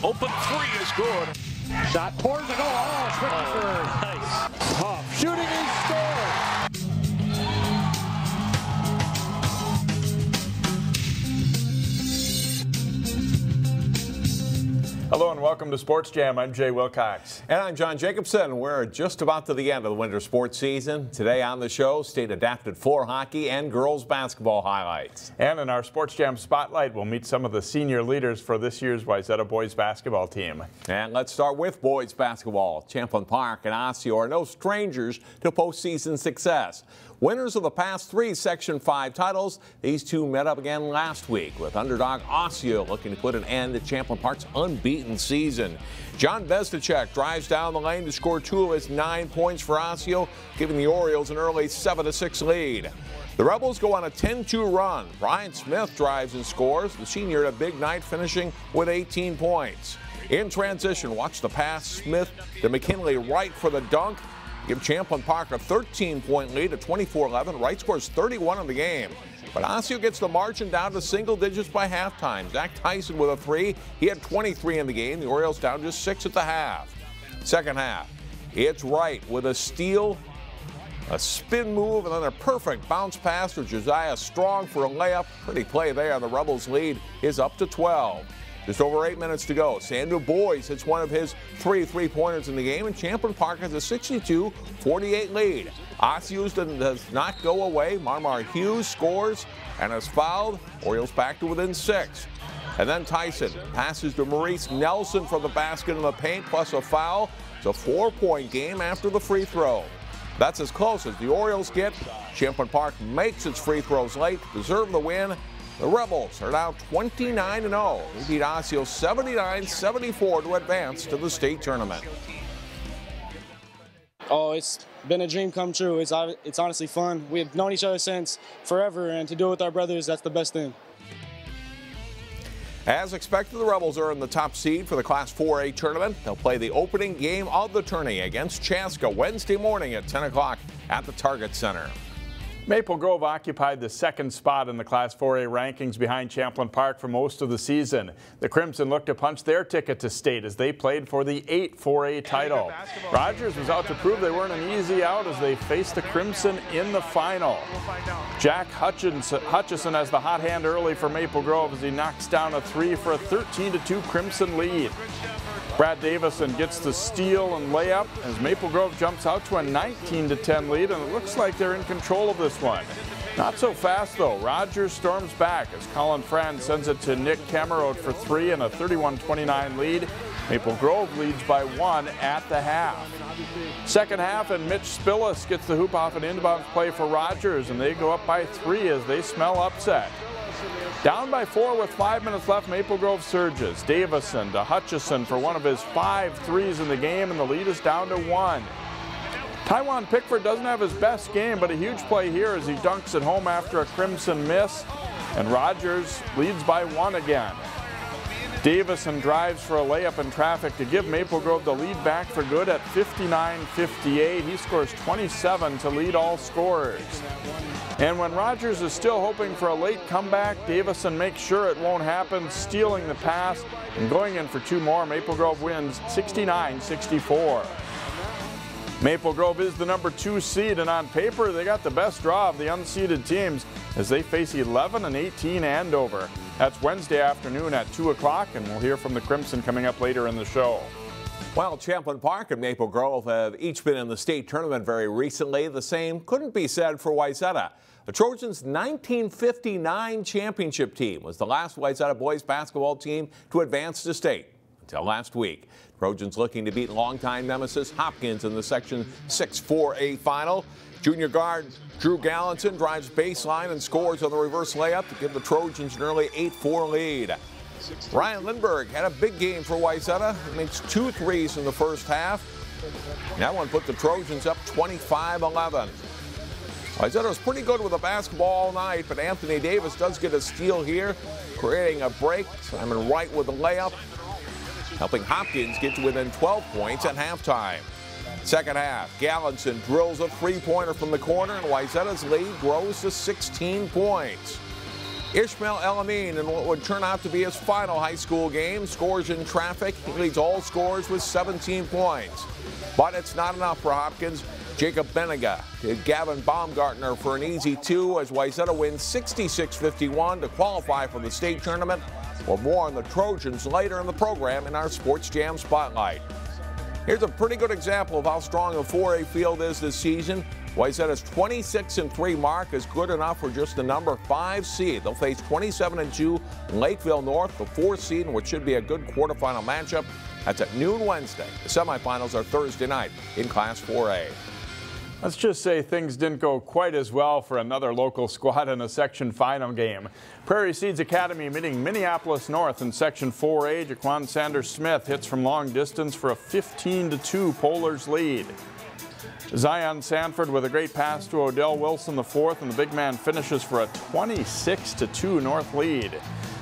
Open three is good. Shot towards the goal. Oh, Christopher. Nice. Tough shooting is scored. Hello and welcome to Sports Jam. I'm Jay Wilcox. And I'm John Jacobson. We're just about to the end of the winter sports season. Today on the show, state-adapted floor hockey and girls basketball highlights. And in our Sports Jam Spotlight, we'll meet some of the senior leaders for this year's Wayzata boys basketball team. And let's start with boys basketball. Champlin Park and Osseo are no strangers to postseason success. Winners of the past three Section 5 titles, these two met up again last week with underdog Osseo looking to put an end to Champlin Park's unbeaten season. John Bestacek drives down the lane to score 2 of his 9 points for Osseo, giving the Orioles an early 7-6 lead. The Rebels go on a 10-2 run. Brian Smith drives and scores. The senior had a big night, finishing with 18 points. In transition, watch the pass. Smith to McKinley Wright for the dunk. Give Champlin Park a 13-point lead at 24-11. Wright scores 31 in the game. But Osseo gets the margin down to single digits by halftime. Zach Tyson with a 3. He had 23 in the game. The Orioles down just 6 at the half. Second half, it's Wright with a steal, a spin move, and then a perfect bounce pass to Josiah Strong for a layup. Pretty play there. The Rebels' lead is up to 12. Just over 8 minutes to go. Samuel Boyes hits one of his 3 3-pointers in the game, and Champlin Park has a 62-48 lead. Osseo's does not go away. Marmar Hughes scores and is fouled. Orioles back to within 6. And then Tyson passes to Maurice Nelson for the basket in the paint, plus a foul. It's a 4-point game after the free throw. That's as close as the Orioles get. Champlin Park makes its free throws late to deserve the win. The Rebels are now 29-0. They beat Osseo 79-74 to advance to the state tournament. Oh, it's been a dream come true. It's honestly fun. We've known each other since forever, and to do it with our brothers, that's the best thing. As expected, the Rebels are in the top seed for the Class 4A tournament. They'll play the opening game of the tourney against Chaska Wednesday morning at 10 o'clock at the Target Center. Maple Grove occupied the second spot in the Class 4A rankings behind Champlin Park for most of the season. The Crimson looked to punch their ticket to state as they played for the 8 4A title. Rogers was out to prove they weren't an easy out as they faced the Crimson in the final. Jack Hutchison has the hot hand early for Maple Grove as he knocks down a 3 for a 13-2 Crimson lead. Brad Davison gets the steal and layup as Maple Grove jumps out to a 19-10 lead, and it looks like they're in control of this one. Not so fast though. Rogers storms back as Colin Fran sends it to Nick Cameron for 3 and a 31-29 lead. Maple Grove leads by 1 at the half. Second half, and Mitch Spillis gets the hoop off an inbounds play for Rogers, and they go up by 3 as they smell upset. Down by 4 with 5 minutes left, Maple Grove surges. Davison to Hutchison for one of his 5 threes in the game, and the lead is down to 1. Taiwan Pickford doesn't have his best game, but a huge play here as he dunks it home after a Crimson miss, and Rogers leads by 1 again. Davison drives for a layup in traffic to give Maple Grove the lead back for good at 59-58. He scores 27 to lead all scorers. And when Rogers is still hoping for a late comeback, Davison makes sure it won't happen, stealing the pass and going in for 2 more. Maple Grove wins 69-64. Maple Grove is the number 2 seed, and on paper they got the best draw of the unseeded teams as they face 11 and 18 Andover. That's Wednesday afternoon at 2 o'clock, and we'll hear from the Crimson coming up later in the show. Well, Champlin Park and Maple Grove have each been in the state tournament very recently. The same couldn't be said for Wayzata. The Trojans' 1959 championship team was the last Wayzata boys basketball team to advance to state until last week. Trojans looking to beat longtime nemesis Hopkins in the Section 6 4A final. Junior guard Drew Gallinson drives baseline and scores on the reverse layup to give the Trojans an early 8-4 lead. Ryan Lindbergh had a big game for Wayzata. He makes 2 threes in the first half. That one put the Trojans up 25-11. Wayzata was pretty good with the basketball all night, but Anthony Davis does get a steal here, creating a break. Simon Wright with a layup, helping Hopkins get to within 12 points at halftime. Second half, Gallinson drills a 3-pointer from the corner, and Wayzata's lead grows to 16 points. Ishmael El-Amin in what would turn out to be his final high school game scores in traffic. He leads all scorers with 17 points. But it's not enough for Hopkins. Jacob Benega to Gavin Baumgartner for an easy 2 as Wayzata wins 66-51 to qualify for the state tournament. Well, more on the Trojans later in the program in our Sports Jam Spotlight. Here's a pretty good example of how strong the 4A field is this season. Wayzata's 26-3 mark is good enough for just the number 5 seed. They'll face 27-2 Lakeville North, the 4th seed, in what should be a good quarterfinal matchup. That's at noon Wednesday. The semifinals are Thursday night in Class 4A. Let's just say things didn't go quite as well for another local squad in a Section Final game. Prairie Seeds Academy meeting Minneapolis North in Section 4A. Jaquan Sanders-Smith hits from long distance for a 15-2 Polars lead. Zion Sanford with a great pass to Odell Wilson the 4th, and the big man finishes for a 26-2 North lead.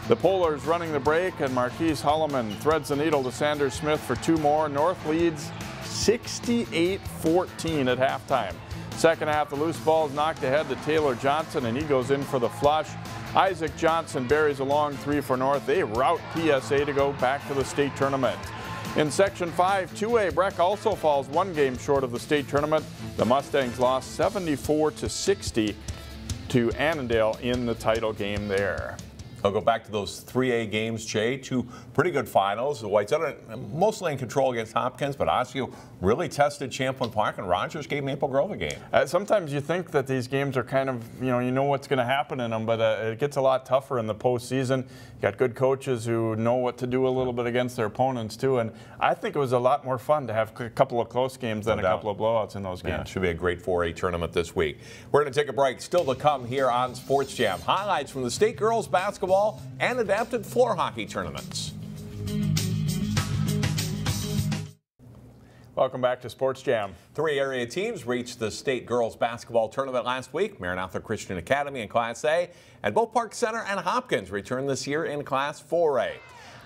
The Polars running the break, and Marquise Holloman threads the needle to Sanders-Smith for 2 more. North leads 68-14 at halftime. Second half, the loose ball is knocked ahead to Taylor Johnson, and he goes in for the flush. Isaac Johnson buries a long 3 for North. They rout PSA to go back to the state tournament. In Section 5, 2A, Breck also falls 1 game short of the state tournament. The Mustangs lost 74-60 to Annandale in the title game there. I'll go back to those 3A games, Jay. 2 pretty good finals. The Wayzata mostly in control against Hopkins, but Osseo really tested Champlin Park, and Rogers gave Maple Grove a game. Sometimes you think that these games are kind of, you know what's going to happen in them, but it gets a lot tougher in the postseason. You got good coaches who know what to do a little bit against their opponents, too. And I think it was a lot more fun to have a couple of close games than a couple of blowouts in those games. Yeah, it should be a great 4A tournament this week. We're going to take a break. Still to come here on Sports Jam. Highlights from the state girls basketball and adapted floor hockey tournaments. Welcome back to Sports Jam. 3 area teams reached the state girls basketball tournament last week. Maranatha Christian Academy in Class A, and both Park Center and Hopkins return this year in Class 4A.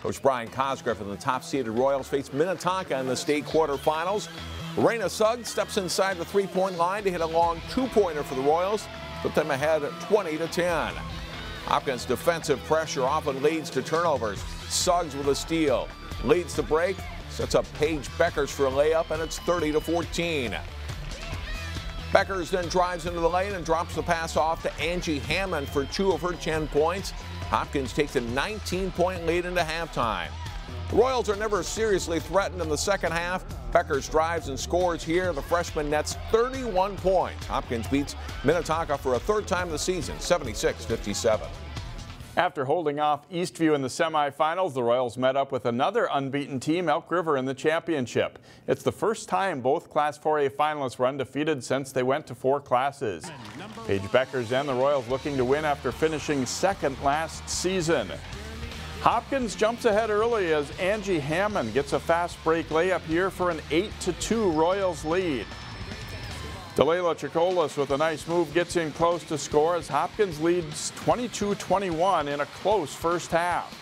Coach Brian Cosgriff and the top-seeded Royals face Minnetonka in the state quarterfinals. Lorena Suggs steps inside the 3-point line to hit a long 2-pointer for the Royals, put them ahead at 20-10. Hopkins' defensive pressure often leads to turnovers. Suggs with a steal, leads the break, sets up Paige Beckers for a layup, and it's 30-14. Beckers then drives into the lane and drops the pass off to Angie Hammond for 2 of her 10 points. Hopkins takes a 19-point lead into halftime. The Royals are never seriously threatened in the second half. Beckers drives and scores here. The freshman nets 31 points. Hopkins beats Minnetonka for a 3rd time this season, 76-57. After holding off Eastview in the semifinals, the Royals met up with another unbeaten team, Elk River, in the championship. It's the first time both Class 4A finalists were undefeated since they went to 4 classes. Paige Beckers and the Royals looking to win after finishing 2nd last season. Hopkins jumps ahead early as Angie Hammond gets a fast break layup here for an 8-2 Royals lead. Delayla Chicolas with a nice move gets in close to score as Hopkins leads 22-21 in a close first half.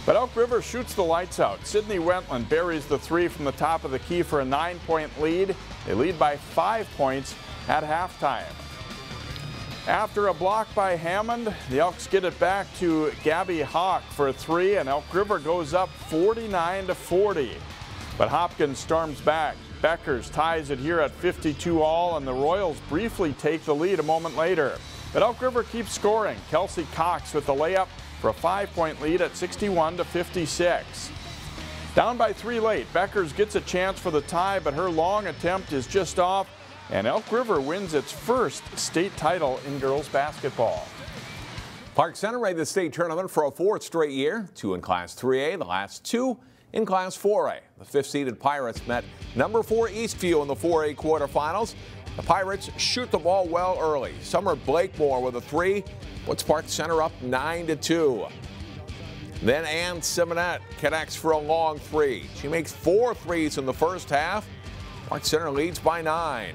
But Elk River shoots the lights out. Sydney Wentland buries the 3 from the top of the key for a 9-point lead. They lead by 5 points at halftime. After a block by Hammond, the Elks get it back to Gabby Hawk for a 3, and Elk River goes up 49-40. But Hopkins storms back. Beckers ties it here at 52 all, and the Royals briefly take the lead a moment later. But Elk River keeps scoring. Kelsey Cox with the layup for a 5-point lead at 61-56. Down by 3 late, Beckers gets a chance for the tie, but her long attempt is just off, and Elk River wins its first state title in girls basketball. Park Center made the state tournament for a 4th straight year, 2 in Class 3A, the last 2 in Class 4A. The 5th-seeded Pirates met number 4 Eastview in the 4A quarterfinals. The Pirates shoot the ball well early. Summer Blakemore with a 3 puts Park Center up 9-2. Then Ann Simonette connects for a long 3. She makes 4 threes in the first half. Park Center leads by 9.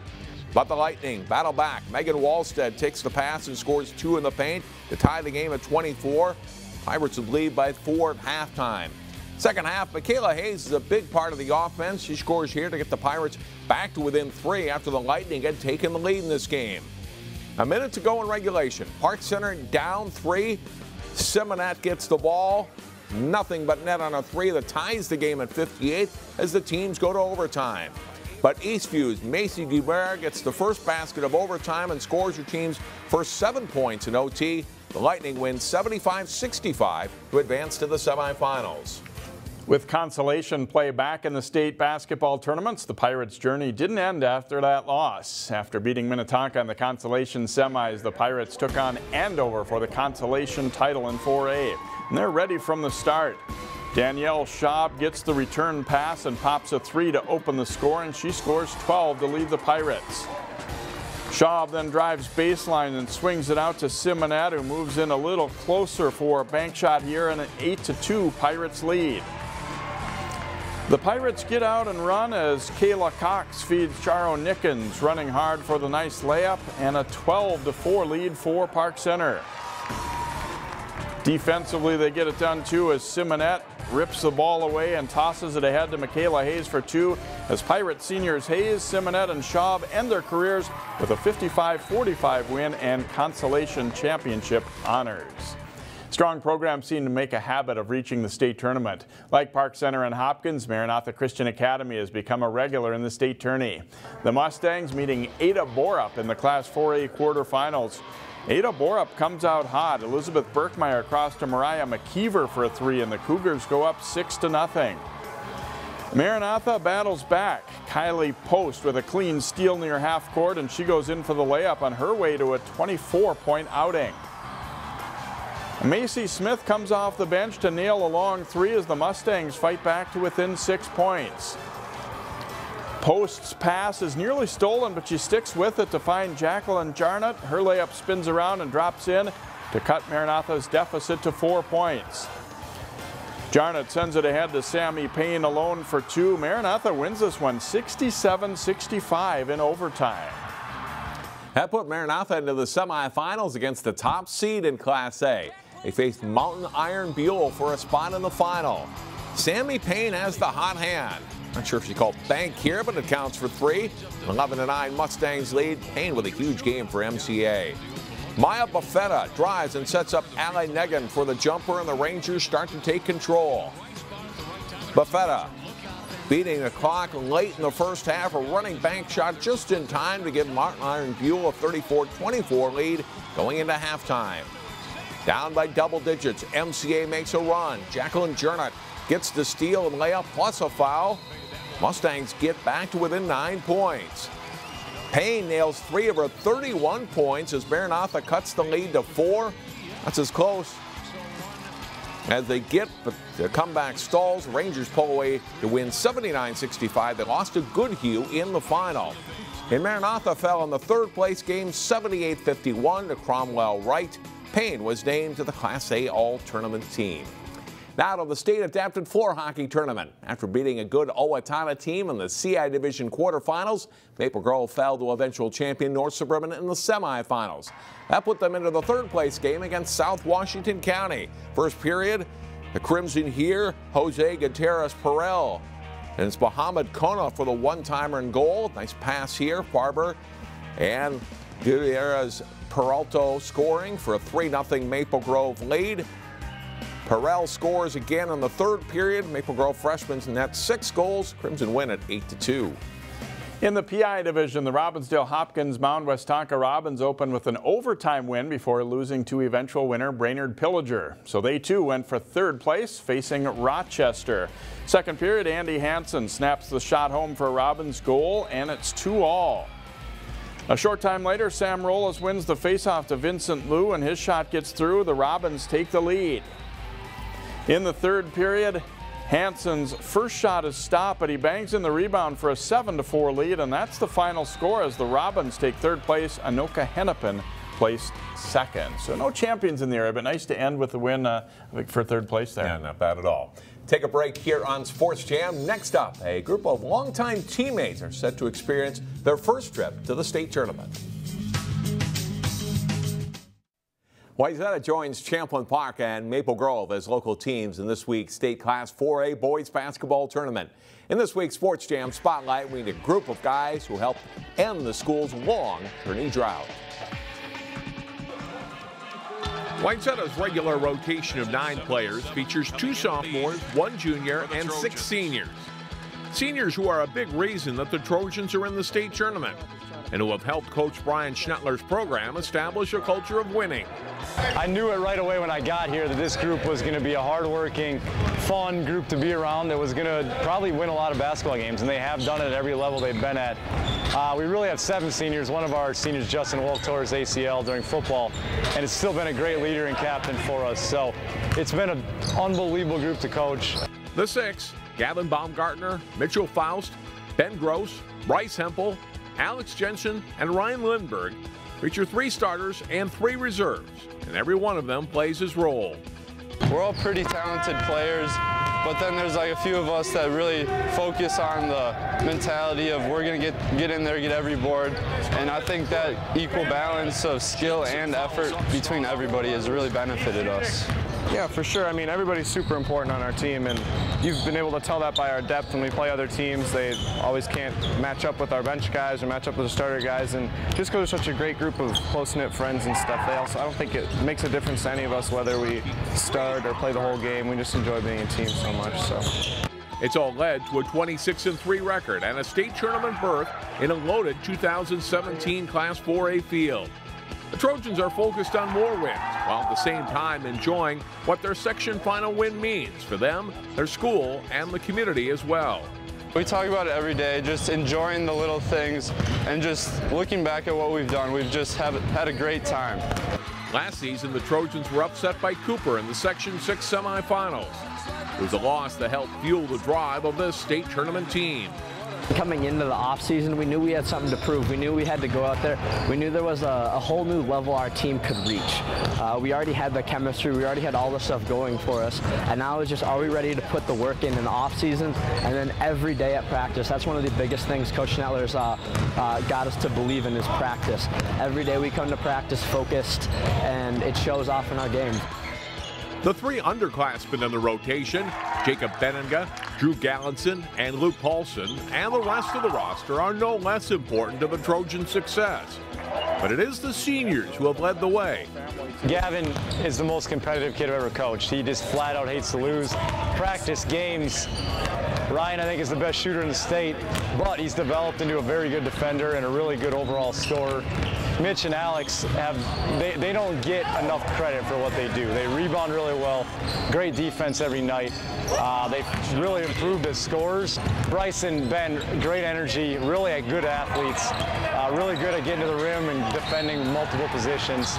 But the Lightning battle back. Megan Wallstead takes the pass and scores 2 in the paint to tie the game at 24. Pirates would lead by 4 at halftime. Second half, Michaela Hayes is a big part of the offense. She scores here to get the Pirates back to within 3 after the Lightning had taken the lead in this game. A minute to go in regulation. Park Center down 3. Simonette gets the ball. Nothing but net on a 3 that ties the game at 58 as the teams go to overtime. But Eastview's Macy Guibert gets the first basket of overtime and scores her team's first 7 points in OT. The Lightning win 75-65 to advance to the semifinals. With consolation play back in the state basketball tournaments, the Pirates' journey didn't end after that loss. After beating Minnetonka in the consolation semis, the Pirates took on Andover for the consolation title in 4A. And they're ready from the start. Danielle Schaub gets the return pass and pops a 3 to open the score, and she scores 12 to lead the Pirates. Schaub then drives baseline and swings it out to Simonette, who moves in a little closer for a bank shot here, and an 8-2 Pirates lead. The Pirates get out and run as Kayla Cox feeds Charo Nickens, running hard for the nice layup, and a 12-4 lead for Park Center. Defensively, they get it done too as Simonette rips the ball away and tosses it ahead to Michaela Hayes for 2 as Pirate seniors Hayes, Simonette, and Schaub end their careers with a 55-45 win and consolation championship honors. Strong programs seem to make a habit of reaching the state tournament. Like Park Center and Hopkins, Maranatha Christian Academy has become a regular in the state tourney. The Mustangs meeting Ada Borup in the Class 4A quarterfinals. Ada Borup comes out hot. Elizabeth Berkmeyer across to Mariah McKeever for a 3, and the Cougars go up 6-0. Maranatha battles back. Kylie Post with a clean steal near half court, and she goes in for the layup on her way to a 24-point outing. Macy Smith comes off the bench to nail a long 3 as the Mustangs fight back to within 6 points. Post's pass is nearly stolen, but she sticks with it to find Jacqueline Jarnett. Her layup spins around and drops in to cut Maranatha's deficit to 4 points. Jarnett sends it ahead to Sammy Payne alone for 2. Maranatha wins this one 67-65 in overtime. That put Maranatha into the semifinals against the top seed in Class A. They faced Mountain Iron Buell for a spot in the final. Sammy Payne has the hot hand. Not sure if she called bank here, but it counts for 3. 11-9 Mustangs lead. Payne with a huge game for MCA. Maya Buffetta drives and sets up Allie Negan for the jumper, and the Rangers start to take control. Buffetta beating the clock late in the first half, a running bank shot just in time to give Mountain Iron Buell a 34-24 lead going into halftime. Down by double digits, MCA makes a run. Jacqueline Jarnett gets the steal and layup plus a foul. Mustangs get back to within 9 points. Payne nails 3 of her 31 points as Maranatha cuts the lead to 4. That's as close as they get, but the comeback stalls. Rangers pull away to win 79-65. They lost to Goodhue in the final. And Maranatha fell in the 3rd place game 78-51 to Cromwell Wright. Payne was named to the Class A All-Tournament team. Now to the state adapted floor hockey tournament. After beating a good Owatonna team in the CI Division quarterfinals, Maple Grove fell to eventual champion North Suburban in the semifinals. That put them into the 3rd place game against South Washington County. First period, the Crimson here, Jose Gutierrez Perel. And it's Mohamed Kona for the one-timer in goal. Nice pass here, Farber. And Gutierrez Peralto scoring for a 3-0 Maple Grove lead. Perel scores again in the 3rd period. Maple Grove freshman's net 6 goals. Crimson win at 8-2. In the PI division, the Robbinsdale Hopkins Mound Westonka Robins opened with an overtime win before losing to eventual winner Brainerd Pillager. So they too went for 3rd place, facing Rochester. Second period, Andy Hansen snaps the shot home for a Robins goal, and it's 2-all. A short time later, Sam Rolas wins the faceoff to Vincent Liu, and his shot gets through. The Robins take the lead. In the 3rd period, Hansen's first shot is stopped, but he bangs in the rebound for a 7-4 lead, and that's the final score as the Robins take 3rd place. Anoka Hennepin placed 2nd. So no champions in the area, but nice to end with the win for 3rd place there. Yeah, not bad at all. Take a break here on Sports Jam. Next up, a group of longtime teammates are set to experience their first trip to the state tournament. Wayzata joins Champlin Park and Maple Grove as local teams in this week's State Class 4A Boys Basketball Tournament. In this week's Sports Jam Spotlight, we need a group of guys who helped end the school's long tourney drought. Wayzata's regular rotation of 9 players features 2 sophomores, 1 junior, and 6 seniors. Seniors who are a big reason that the Trojans are in the state tournament and who have helped Coach Brian Schnettler's program establish a culture of winning. I knew it right away when I got here that this group was going to be a hardworking, fun group to be around that was going to probably win a lot of basketball games, and they have done it at every level they've been at. We really have 7 seniors. One of our seniors, Justin Wilk, tore his ACL during football, and it's still been a great leader and captain for us. So it's been an unbelievable group to coach. The 6, Gavin Baumgartner, Mitchell Faust, Ben Gross, Bryce Hempel, Alex Jensen, and Ryan Lindberg feature 3 starters and 3 reserves, and every one of them plays his role. We're all pretty talented players, but then there's like a few of us that really focus on the mentality of we're going to get in there, get every board, and I think that equal balance of skill and effort between everybody has really benefited us. Yeah, for sure. I mean, everybody's super important on our team, and you've been able to tell that by our depth. When we play other teams, they always can't match up with our bench guys or match up with the starter guys, and just because we're such a great group of close-knit friends and stuff, I don't think it makes a difference to any of us whether we start or play the whole game. We just enjoy being a team so much. So it's all led to a 26-3 record and a state tournament berth in a loaded 2017 Class 4A field. The Trojans are focused on more wins, while at the same time enjoying what their section final win means for them, their school, and the community as well. We talk about it every day, just enjoying the little things and just looking back at what we've done. We've just had a great time. Last season, the Trojans were upset by Cooper in the Section 6 semifinals. It was a loss that helped fuel the drive of this state tournament team. Coming into the off-season, we knew we had something to prove. We knew we had to go out there. We knew there was a whole new level our team could reach. We already had the chemistry. We already had all the stuff going for us. And now it's just, are we ready to put the work in the off-season? And then every day at practice. That's one of the biggest things Coach Schnettler's got us to believe in is practice. Every day we come to practice focused, and it shows off in our game. The 3 underclassmen in the rotation, Jacob Benninga, Drew Gallinson, and Luke Paulson, and the rest of the roster are no less important to the Trojan success. But it is the seniors who have led the way. Gavin is the most competitive kid I've ever coached. He just flat out hates to lose. Practice games. Ryan, I think, is the best shooter in the state, but he's developed into a very good defender and a really good overall scorer. Mitch and Alex they don't get enough credit for what they do. They rebound really well, great defense every night. They've really improved as scorers. Bryce and Ben, great energy, really good athletes, really good at getting to the rim and defending multiple positions.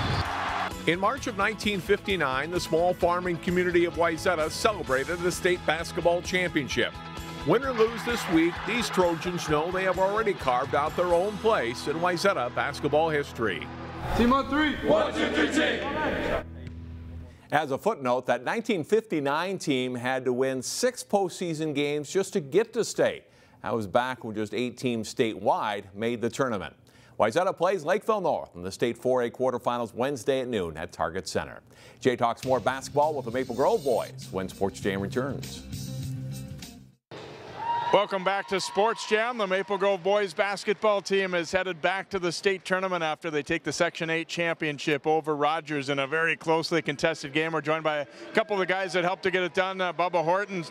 In March of 1959, the small farming community of Wayzata celebrated the state basketball championship. Win or lose this week, these Trojans know they have already carved out their own place in Wayzata basketball history. Team on 3. 1, 2, 3, team. As a footnote, that 1959 team had to win 6 postseason games just to get to state. That was back when just 8 teams statewide made the tournament. Wayzata plays Lakeville North in the state 4A quarterfinals Wednesday at noon at Target Center. Jay talks more basketball with the Maple Grove boys when Sports Jam returns. Welcome back to Sports Jam. The Maple Grove boys basketball team is headed back to the state tournament after they take the Section 8 championship over Rogers in a very closely contested game. We're joined by a couple of the guys that helped to get it done. Bubba Horton,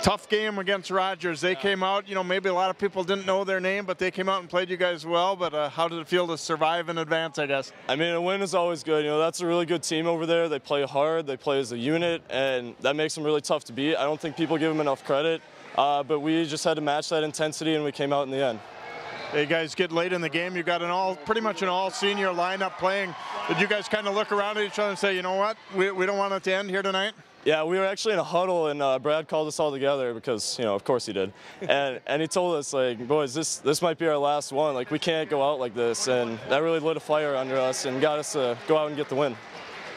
tough game against Rogers. They came out, you know, maybe a lot of people didn't know their name, but they came out and played you guys well. But how did it feel to survive and advance, I guess? I mean, a win is always good. You know, that's a really good team over there. They play hard, they play as a unit, and that makes them really tough to beat. I don't think people give them enough credit. But we just had to match that intensity, and we came out in the end. You guys get late in the game. You got pretty much an all-senior lineup playing. Did you guys kind of look around at each other and say, you know what, we don't want it to end here tonight? Yeah, we were actually in a huddle, and Brad called us all together because, you know, of course he did. And he told us, like, boys, this might be our last one. Like, we can't go out like this. And that really lit a fire under us and got us to go out and get the win.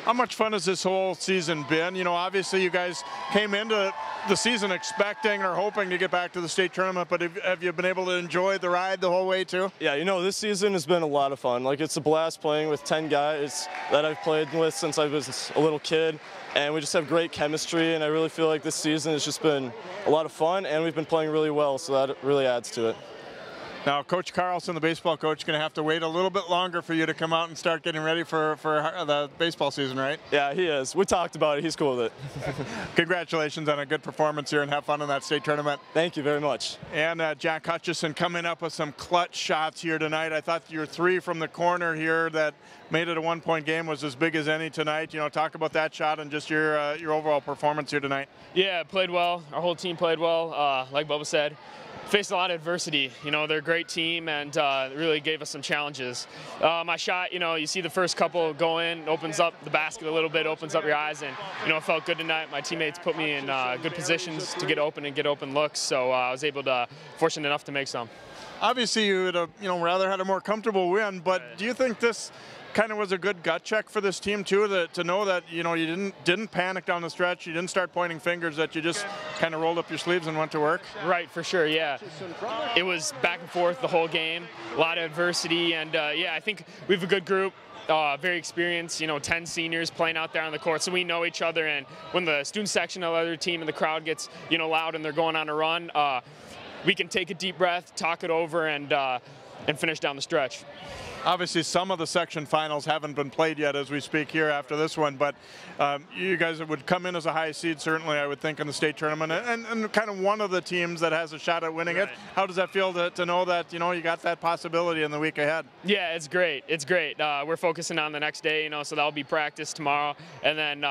How much fun has this whole season been? You know, obviously you guys came into the season expecting or hoping to get back to the state tournament, but have you been able to enjoy the ride the whole way too? Yeah, you know, this season has been a lot of fun. Like, it's a blast playing with 10 guys that I've played with since I was a little kid, and we just have great chemistry, and I really feel like this season has just been a lot of fun, and we've been playing really well, so that really adds to it. Now, Coach Carlson, the baseball coach, going to have to wait a little bit longer for you to come out and start getting ready for the baseball season, right? Yeah, he is. We talked about it. He's cool with it. Congratulations on a good performance here, and have fun in that state tournament. Thank you very much. And Jack Hutchison coming up with some clutch shots here tonight. I thought your 3 from the corner here that made it a 1-point game was as big as any tonight. You know, talk about that shot and just your overall performance here tonight. Yeah, played well. Our whole team played well. Like Bubba said, faced a lot of adversity. You know, they're a great team and really gave us some challenges. My shot, you know, you see the first couple go in, opens up the basket a little bit, opens up your eyes, and, you know, it felt good tonight. My teammates put me in good positions to get open and get open looks, so I was able to, fortunate enough to make some. Obviously, you would have, rather had a more comfortable win, but do you think this kind of was a good gut check for this team too, to know that you didn't panic down the stretch, you didn't start pointing fingers, that you just kind of rolled up your sleeves and went to work? Right, for sure, yeah. It was back and forth the whole game, a lot of adversity, and yeah, I think we have a good group. Very experienced, 10 seniors playing out there on the court, so we know each other, and when the student section of the other team and the crowd gets loud and they're going on a run, we can take a deep breath, talk it over, and finish down the stretch. Obviously, some of the section finals haven't been played yet as we speak here after this one, but you guys would come in as a high seed, certainly, I would think, in the state tournament, and kind of one of the teams that has a shot at winning it. How does that feel to know that, you got that possibility in the week ahead? Yeah, it's great. It's great. We're focusing on the next day, so that'll be practice tomorrow, and then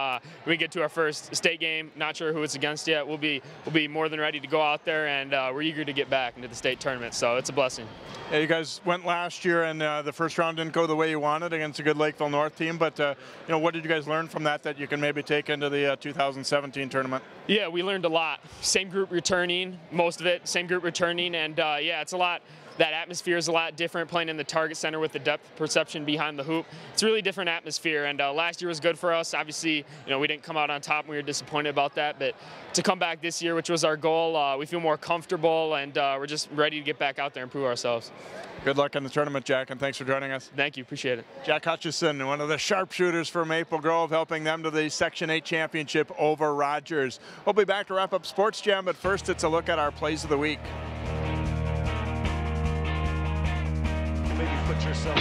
we get to our first state game. Not sure who it's against yet. We'll be more than ready to go out there, and we're eager to get back into the state tournament, so it's a blessing. Yeah, you guys went last year, and the first round didn't go the way you wanted against a good Lakeville North team, but what did you guys learn from that you can maybe take into the 2017 tournament? Yeah, we learned a lot. Same group returning, most of it, same group returning, and yeah, it's a lot. That atmosphere is a lot different playing in the target center with the depth perception behind the hoop. It's a really different atmosphere, and last year was good for us. Obviously, we didn't come out on top, and we were disappointed about that, but to come back this year, which was our goal, we feel more comfortable, and we're just ready to get back out there and prove ourselves. Good luck in the tournament, Jack, and thanks for joining us. Thank you, appreciate it. Jack Hutchison, one of the sharpshooters for Maple Grove, helping them to the Section 8 championship over Rogers. We'll be back to wrap up Sports Jam, but first it's a look at our plays of the week. Maybe put yourself.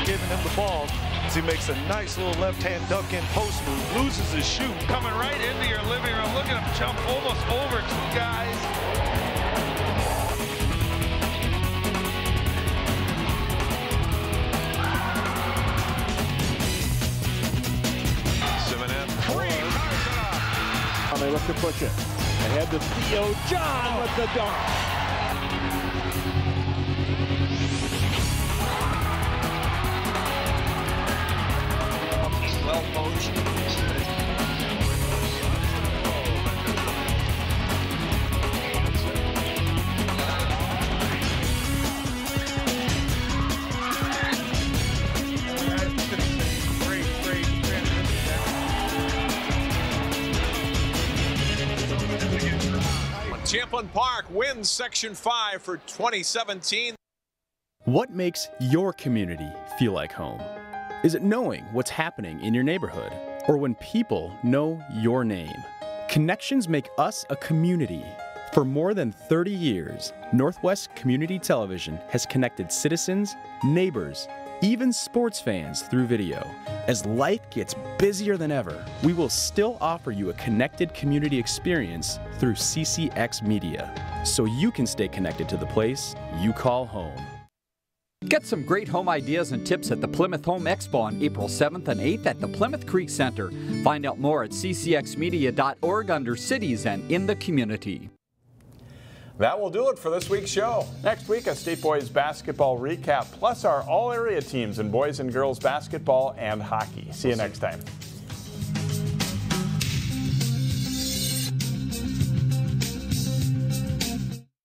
Giving him the ball as he makes a nice little left-hand duck-in post move, loses his shoe. Coming right into your living room. Look at him jump almost over 2 guys. They look to push it. Ahead to Theo John with the dunk. Well coached. Champlin Park wins Section 5 for 2017. What makes your community feel like home? Is it knowing what's happening in your neighborhood? Or when people know your name? Connections make us a community. For more than 30 years, Northwest Community Television has connected citizens, neighbors, even sports fans through video. As life gets busier than ever, we will still offer you a connected community experience through CCX Media, so you can stay connected to the place you call home. Get some great home ideas and tips at the Plymouth Home Expo on April 7th and 8th at the Plymouth Creek Center. Find out more at ccxmedia.org under Cities and in the Community. That will do it for this week's show. Next week, a State Boys basketball recap, plus our all-area teams in boys and girls basketball and hockey. See you next time.